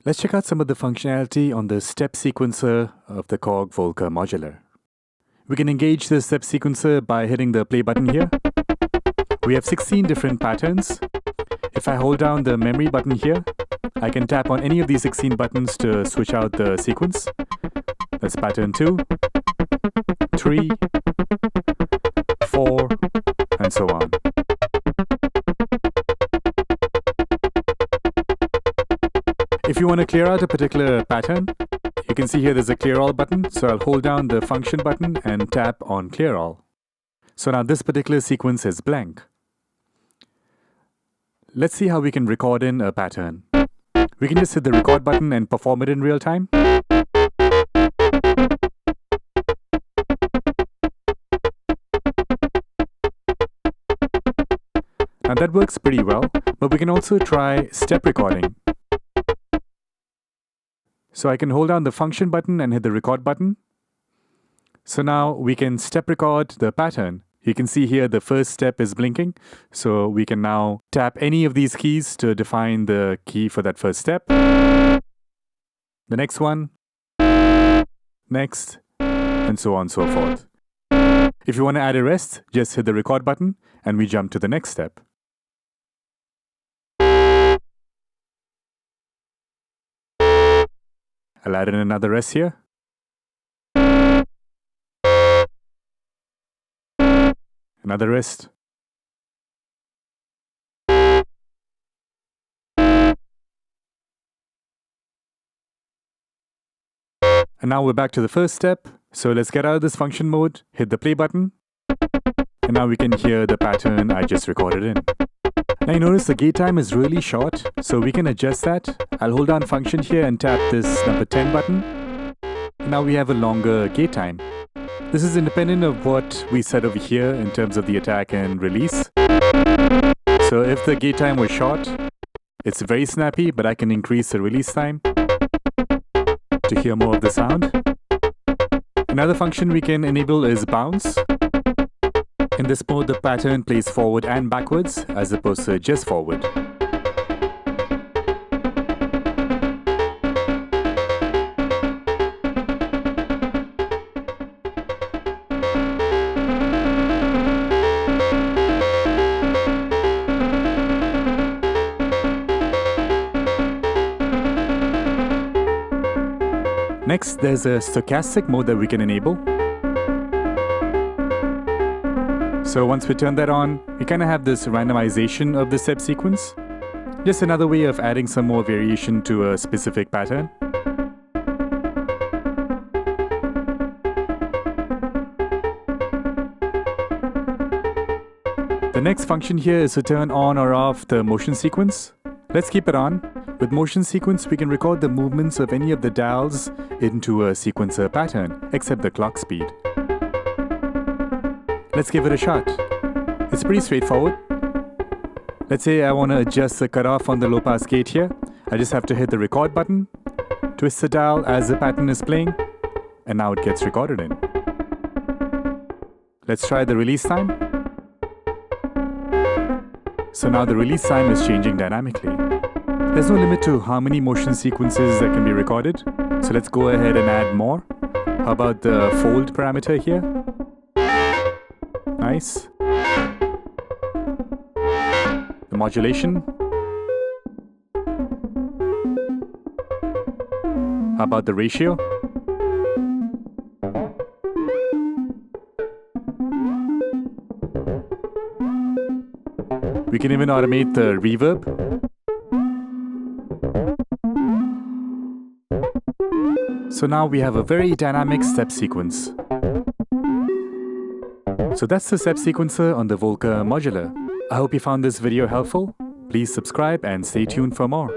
Let's check out some of the functionality on the step sequencer of the Korg Volca Modular. We can engage the step sequencer by hitting the play button here. We have 16 different patterns. If I hold down the memory button here, I can tap on any of these 16 buttons to switch out the sequence. That's pattern 2, 3, 4, and so on. If you want to clear out a particular pattern, you can see here there's a clear all button. So I'll hold down the function button and tap on clear all. So now this particular sequence is blank. Let's see how we can record in a pattern. We can just hit the record button and perform it in real time. Now that works pretty well, but we can also try step recording. So I can hold down the function button and hit the record button. So now we can step record the pattern. You can see here the first step is blinking. So we can now tap any of these keys to define the key for that first step. The next one, next, and so on and so forth. If you want to add a rest, just hit the record button and we jump to the next step. I'll add in another rest here. Another rest. And now we're back to the first step. So let's get out of this function mode, hit the play button. And now we can hear the pattern I just recorded in. Now you notice the gate time is really short, so we can adjust that. I'll hold down function here and tap this number 10 button. And now we have a longer gate time. This is independent of what we set over here in terms of the attack and release. So if the gate time was short, it's very snappy, but I can increase the release time to hear more of the sound. Another function we can enable is bounce. In this mode, the pattern plays forward and backwards as opposed to just forward. Next, there's a stochastic mode that we can enable. So once we turn that on, we kind of have this randomization of the step sequence. Just another way of adding some more variation to a specific pattern. The next function here is to turn on or off the motion sequence. Let's keep it on. With motion sequence, we can record the movements of any of the dowels into a sequencer pattern, except the clock speed. Let's give it a shot. It's pretty straightforward. Let's say I want to adjust the cutoff on the low pass gate here. I just have to hit the record button, twist the dial as the pattern is playing, and now it gets recorded in. Let's try the release time. So now the release time is changing dynamically. There's no limit to how many motion sequences that can be recorded. So let's go ahead and add more. How about the fold parameter here? Nice. The modulation. How about the ratio? We can even automate the reverb. So now we have a very dynamic step sequence. So that's the step sequencer on the Volca Modular. I hope you found this video helpful. Please subscribe and stay tuned for more.